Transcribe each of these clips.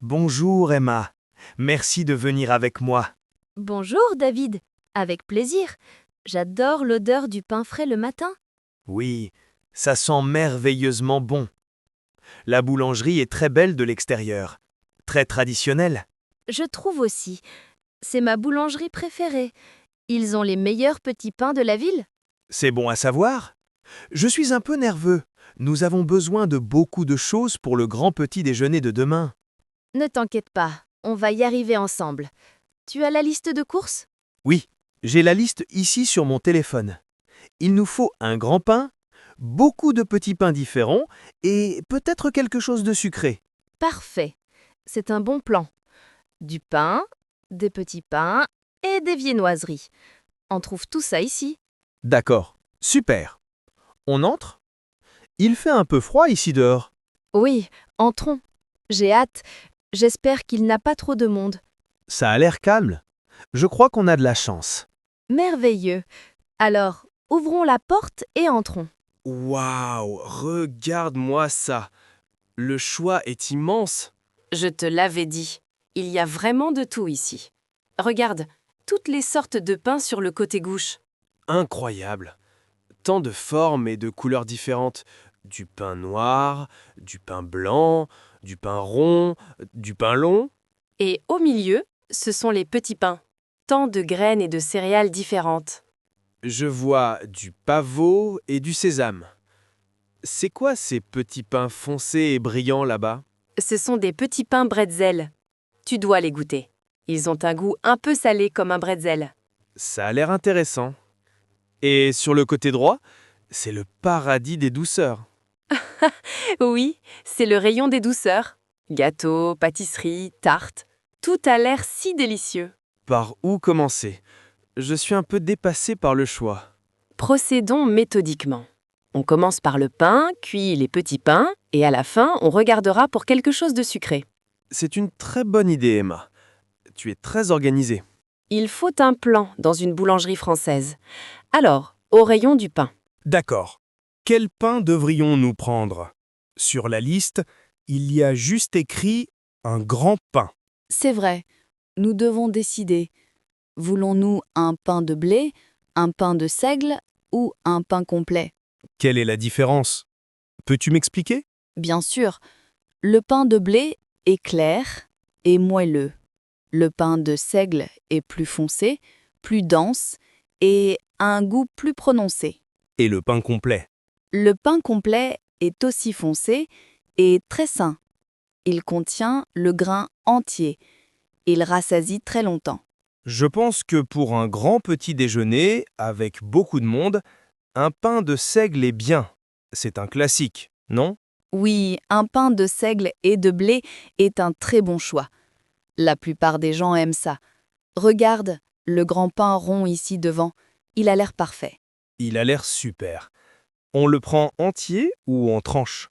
Bonjour Emma. Merci de venir avec moi. Bonjour David, avec plaisir. J'adore l'odeur du pain frais le matin. Oui, ça sent merveilleusement bon. La boulangerie est très belle de l'extérieur. Très traditionnelle. Je trouve aussi. C'est ma boulangerie préférée. Ils ont les meilleurs petits pains de la ville. C'est bon à savoir. Je suis un peu nerveux. Nous avons besoin de beaucoup de choses pour le grand petit déjeuner de demain. Ne t'inquiète pas, on va y arriver ensemble. Tu as la liste de courses? Oui, j'ai la liste ici sur mon téléphone. Il nous faut un grand pain, beaucoup de petits pains différents et peut-être quelque chose de sucré. Parfait. C'est un bon plan. Du pain, des petits pains et des viennoiseries. On trouve tout ça ici. D'accord, super. On entre? Il fait un peu froid ici dehors. Oui, entrons. J'ai hâte. J'espère qu'il n'a pas trop de monde. Ça a l'air calme. Je crois qu'on a de la chance. Merveilleux. Alors, ouvrons la porte et entrons. Waouh, regarde-moi ça. Le choix est immense. Je te l'avais dit, il y a vraiment de tout ici. Regarde, toutes les sortes de pains sur le côté gauche. Incroyable. Tant de formes et de couleurs différentes. Du pain noir, du pain blanc, du pain rond, du pain long. Et au milieu, ce sont les petits pains. Tant de graines et de céréales différentes. Je vois du pavot et du sésame. C'est quoi ces petits pains foncés et brillants là-bas? Ce sont des petits pains bretzel. Tu dois les goûter. Ils ont un goût un peu salé comme un bretzel. Ça a l'air intéressant. Et sur le côté droit, c'est le paradis des douceurs. Oui, c'est le rayon des douceurs. Gâteaux, pâtisseries, tartes. Tout a l'air si délicieux. Par où commencer? Je suis un peu dépassé par le choix. Procédons méthodiquement. On commence par le pain, puis les petits pains, et à la fin, on regardera pour quelque chose de sucré. C'est une très bonne idée, Emma. Tu es très organisée. Il faut un plan dans une boulangerie française. Alors, au rayon du pain. D'accord. Quel pain devrions-nous prendre? Sur la liste, il y a juste écrit un grand pain. C'est vrai, nous devons décider. Voulons-nous un pain de blé, un pain de seigle ou un pain complet? Quelle est la différence? Peux-tu m'expliquer? Bien sûr, le pain de blé est clair et moelleux. Le pain de seigle est plus foncé, plus dense et a un goût plus prononcé. Et le pain complet? Le pain complet est aussi foncé et très sain. Il contient le grain entier. Il rassasie très longtemps. Je pense que pour un grand petit déjeuner, avec beaucoup de monde, un pain de seigle est bien. C'est un classique, non? Oui, un pain de seigle et de blé est un très bon choix. La plupart des gens aiment ça. Regarde, le grand pain rond ici devant, il a l'air parfait. Il a l'air super. On le prend entier ou en tranches?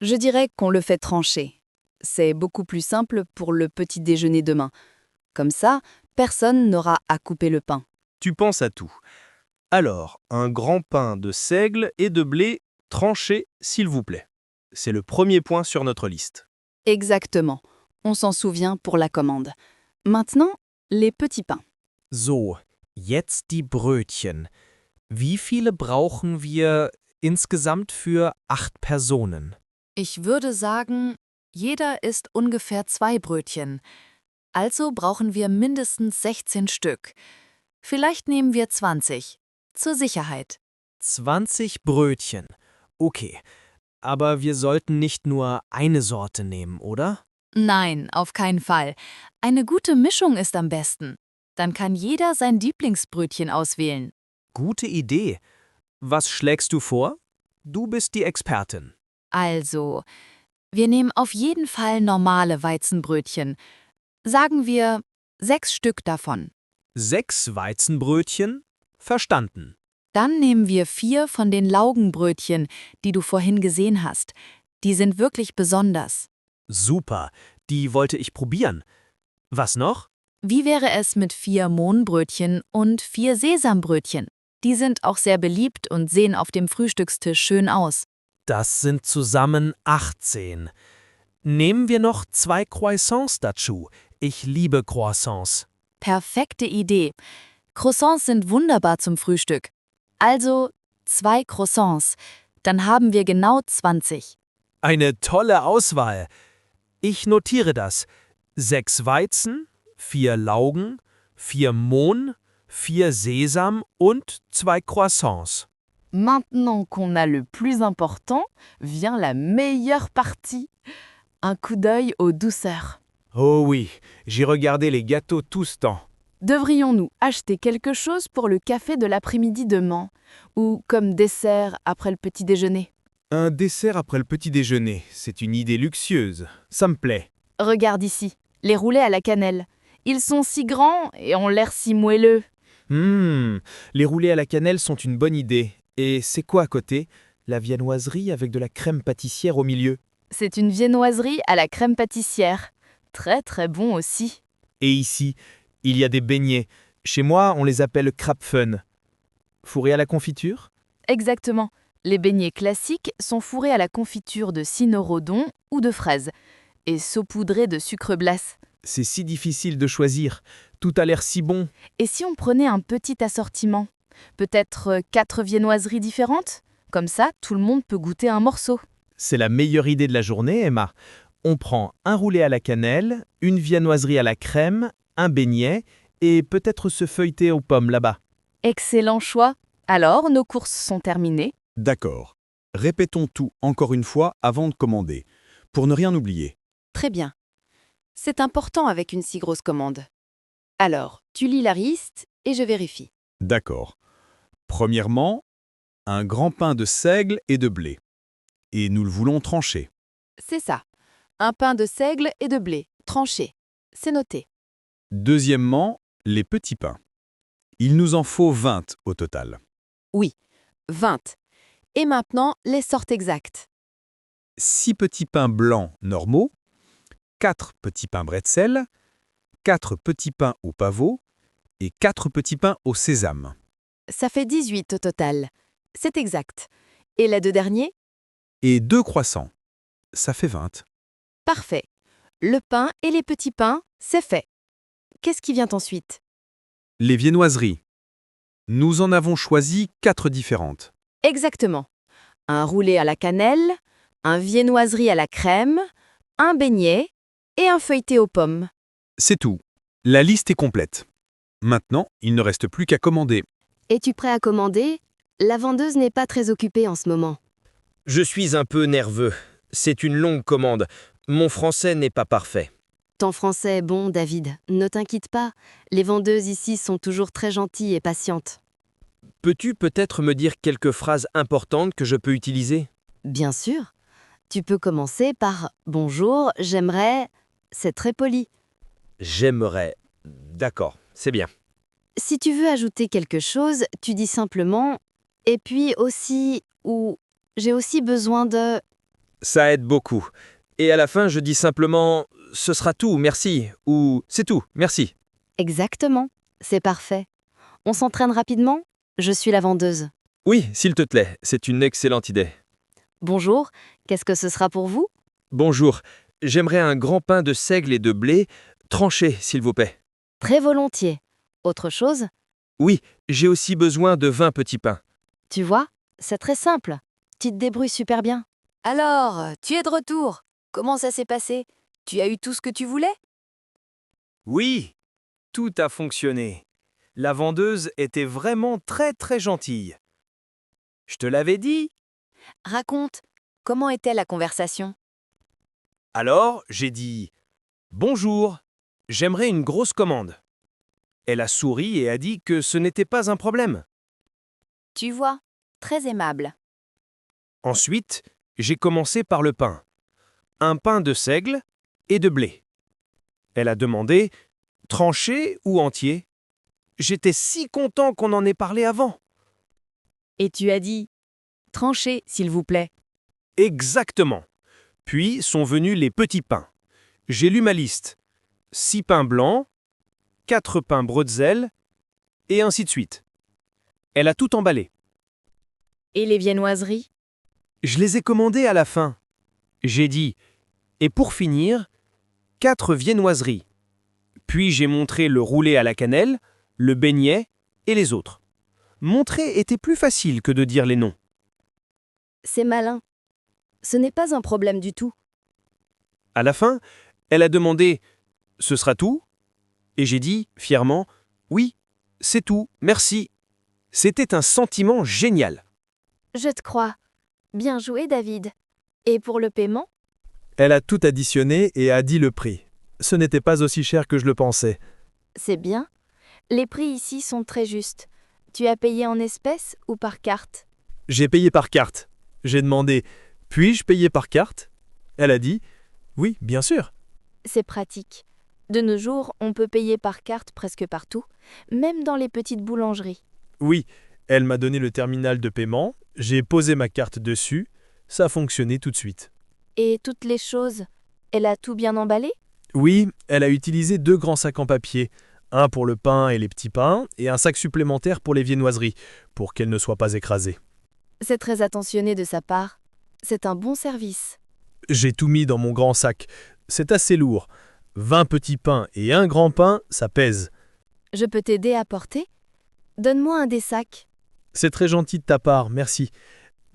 Je dirais qu'on le fait trancher. C'est beaucoup plus simple pour le petit déjeuner demain. Comme ça, personne n'aura à couper le pain. Tu penses à tout. Alors, un grand pain de seigle et de blé tranché, s'il vous plaît. C'est le premier point sur notre liste. Exactement. On s'en souvient pour la commande. Maintenant, les petits pains. So, jetzt die Brötchen. Wie viele brauchen wir insgesamt für 8 Personen? Ich würde sagen, jeder isst ungefähr 2 Brötchen. Also brauchen wir mindestens 16 Stück. Vielleicht nehmen wir 20. Zur Sicherheit. 20 Brötchen. Okay, aber wir sollten nicht nur eine Sorte nehmen, oder? Nein, auf keinen Fall. Eine gute Mischung ist am besten. Dann kann jeder sein Lieblingsbrötchen auswählen. Gute Idee. Was schlägst du vor? Du bist die Expertin. Also, wir nehmen auf jeden Fall normale Weizenbrötchen. Sagen wir 6 Stück davon. 6 Weizenbrötchen? Verstanden. Dann nehmen wir 4 von den Laugenbrötchen, die du vorhin gesehen hast. Die sind wirklich besonders. Super, die wollte ich probieren. Was noch? Wie wäre es mit 4 Mohnbrötchen und 4 Sesambrötchen? Die sind auch sehr beliebt und sehen auf dem Frühstückstisch schön aus. Das sind zusammen 18. Nehmen wir noch 2 Croissants dazu. Ich liebe Croissants. Perfekte Idee. Croissants sind wunderbar zum Frühstück. Also 2 Croissants. Dann haben wir genau 20. Eine tolle Auswahl. Ich notiere das. 6 Weizen, 4 Laugen, 4 Mohn, 4 Sesam und 2 Croissants. Maintenant qu'on a le plus important, vient la meilleure partie. Un coup d'œil aux douceurs. Oh oui, j'ai regardé les gâteaux tout ce temps. Devrions-nous acheter quelque chose pour le café de l'après-midi demain, ou comme dessert après le petit déjeuner? Un dessert après le petit déjeuner, c'est une idée luxueuse. Ça me plaît. Regarde ici, les roulés à la cannelle. Ils sont si grands et ont l'air si moelleux. Les roulés à la cannelle sont une bonne idée. Et c'est quoi à côté? La viennoiserie avec de la crème pâtissière au milieu. C'est une viennoiserie à la crème pâtissière. Très très bon aussi. Et ici, il y a des beignets. Chez moi, on les appelle krapfen. Fourrés à la confiture? Exactement. Les beignets classiques sont fourrés à la confiture de cynorrhodon ou de fraises, et saupoudrés de sucre glace. C'est si difficile de choisir. Tout a l'air si bon. Et si on prenait un petit assortiment? Peut-être 4 viennoiseries différentes? Comme ça, tout le monde peut goûter un morceau. C'est la meilleure idée de la journée, Emma. On prend un roulé à la cannelle, une viennoiserie à la crème, un beignet et peut-être ce feuilleté aux pommes là-bas. Excellent choix. Alors, nos courses sont terminées. D'accord. Répétons tout encore une fois avant de commander, pour ne rien oublier. Très bien. C'est important avec une si grosse commande. Alors, tu lis la liste et je vérifie. D'accord. Premièrement, un grand pain de seigle et de blé. Et nous le voulons tranché. C'est ça. Un pain de seigle et de blé, tranché. C'est noté. Deuxièmement, les petits pains. Il nous en faut 20 au total. Oui, 20. Et maintenant, les sortes exactes. 6 petits pains blancs normaux, 4 petits pains bretzel, 4 petits pains au pavot et 4 petits pains au sésame. Ça fait 18 au total. C'est exact. Et les 2 derniers? Et 2 croissants. Ça fait 20. Parfait. Le pain et les petits pains, c'est fait. Qu'est-ce qui vient ensuite? Les viennoiseries. Nous en avons choisi 4 différentes. Exactement. Un roulé à la cannelle, un viennoiserie à la crème, un beignet et un feuilleté aux pommes. C'est tout. La liste est complète. Maintenant, il ne reste plus qu'à commander. Es-tu prêt à commander? La vendeuse n'est pas très occupée en ce moment. Je suis un peu nerveux. C'est une longue commande. Mon français n'est pas parfait. Ton français est bon, David. Ne t'inquiète pas. Les vendeuses ici sont toujours très gentilles et patientes. Peux-tu peut-être me dire quelques phrases importantes que je peux utiliser? Bien sûr. Tu peux commencer par « Bonjour, j'aimerais… » C'est très poli. J'aimerais. D'accord, c'est bien. Si tu veux ajouter quelque chose, tu dis simplement « Et puis aussi… » ou « J'ai aussi besoin de… » Ça aide beaucoup. Et à la fin, je dis simplement « Ce sera tout, merci » ou « C'est tout, merci ». Exactement. C'est parfait. On s'entraîne rapidement? Je suis la vendeuse. Oui, s'il te plaît, c'est une excellente idée. Bonjour, qu'est-ce que ce sera pour vous? Bonjour, j'aimerais un grand pain de seigle et de blé, tranché, s'il vous plaît. Très volontiers. Autre chose? Oui, j'ai aussi besoin de 20 petits pains. Tu vois, c'est très simple. Tu te débrouilles super bien. Alors, tu es de retour. Comment ça s'est passé? Tu as eu tout ce que tu voulais? Oui, tout a fonctionné. La vendeuse était vraiment très très gentille. Je te l'avais dit. Raconte, comment était la conversation? Alors, j'ai dit « Bonjour, j'aimerais une grosse commande ». Elle a souri et a dit que ce n'était pas un problème. Tu vois, très aimable. Ensuite, j'ai commencé par le pain. Un pain de seigle et de blé. Elle a demandé « Tranché ou entier ?» J'étais si content qu'on en ait parlé avant. Et tu as dit « Tranché, s'il vous plaît ». Exactement. Puis sont venus les petits pains. J'ai lu ma liste. 6 pains blancs, 4 pains bretzel, et ainsi de suite. Elle a tout emballé. Et les viennoiseries? Je les ai commandés à la fin. J'ai dit Et pour finir, 4 viennoiseries. Puis j'ai montré le roulé à la cannelle, le beignet et les autres. Montrer était plus facile que de dire les noms. C'est malin. Ce n'est pas un problème du tout. À la fin, elle a demandé « Ce sera tout ?» Et j'ai dit, fièrement, « Oui, c'est tout, merci. » C'était un sentiment génial. Je te crois. Bien joué, David. Et pour le paiement? Elle a tout additionné et a dit le prix. Ce n'était pas aussi cher que je le pensais. C'est bien. Les prix ici sont très justes. Tu as payé en espèces ou par carte? J'ai payé par carte. J'ai demandé « Puis-je payer par carte ?» Elle a dit « Oui, bien sûr. C'est pratique. De nos jours, on peut payer par carte presque partout, même dans les petites boulangeries. » Oui, elle m'a donné le terminal de paiement, j'ai posé ma carte dessus, ça a fonctionné tout de suite. Et toutes les choses, elle a tout bien emballé? Oui, elle a utilisé 2 grands sacs en papier, un pour le pain et les petits pains, et un sac supplémentaire pour les viennoiseries, pour qu'elles ne soient pas écrasées. C'est très attentionné de sa part. C'est un bon service. J'ai tout mis dans mon grand sac. C'est assez lourd. 20 petits pains et un grand pain, ça pèse. Je peux t'aider à porter? Donne-moi un des sacs. C'est très gentil de ta part, merci.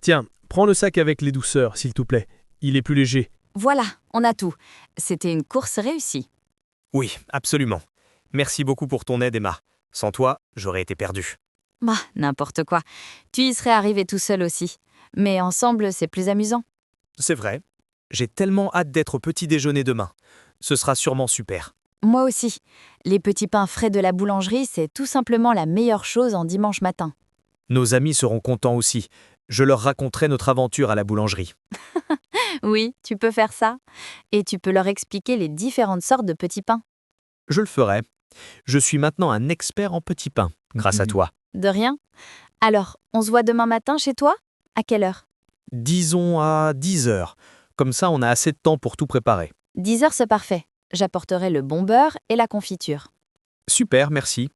Tiens, prends le sac avec les douceurs, s'il te plaît. Il est plus léger. Voilà, on a tout. C'était une course réussie. Oui, absolument. Merci beaucoup pour ton aide, Emma. Sans toi, j'aurais été perdu. Bah, n'importe quoi. Tu y serais arrivé tout seul aussi. Mais ensemble, c'est plus amusant. C'est vrai. J'ai tellement hâte d'être au petit déjeuner demain. Ce sera sûrement super. Moi aussi. Les petits pains frais de la boulangerie, c'est tout simplement la meilleure chose en dimanche matin. Nos amis seront contents aussi. Je leur raconterai notre aventure à la boulangerie. Oui, tu peux faire ça. Et tu peux leur expliquer les différentes sortes de petits pains. Je le ferai. Je suis maintenant un expert en petits pains, grâce à toi. De rien. Alors, on se voit demain matin chez toi? À quelle heure? Disons à 10 heures. Comme ça, on a assez de temps pour tout préparer. 10 heures, c'est parfait. J'apporterai le bon beurre et la confiture. Super, merci.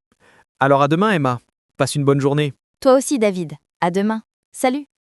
Alors à demain, Emma. Passe une bonne journée. Toi aussi, David. À demain. Salut!